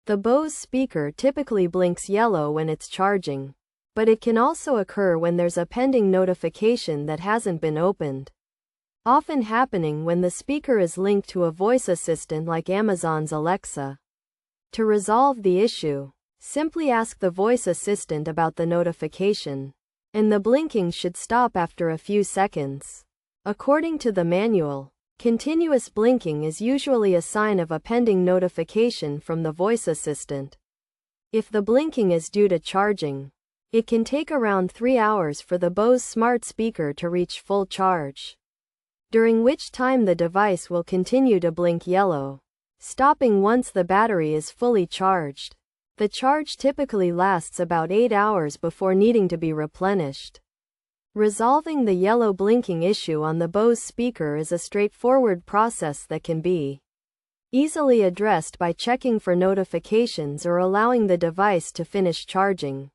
The Bose speaker typically blinks yellow when it's charging, but it can also occur when there's a pending notification that hasn't been opened, often happening when the speaker is linked to a voice assistant like Amazon's Alexa. To resolve the issue, simply ask the voice assistant about the notification, and the blinking should stop after a few seconds. According to the manual, continuous blinking is usually a sign of a pending notification from the voice assistant. If the blinking is due to charging, it can take around 3 hours for the Bose smart speaker to reach full charge, during which time the device will continue to blink yellow, stopping once the battery is fully charged. The charge typically lasts about 8 hours before needing to be replenished. Resolving the yellow blinking issue on the Bose speaker is a straightforward process that can be easily addressed by checking for notifications or allowing the device to finish charging.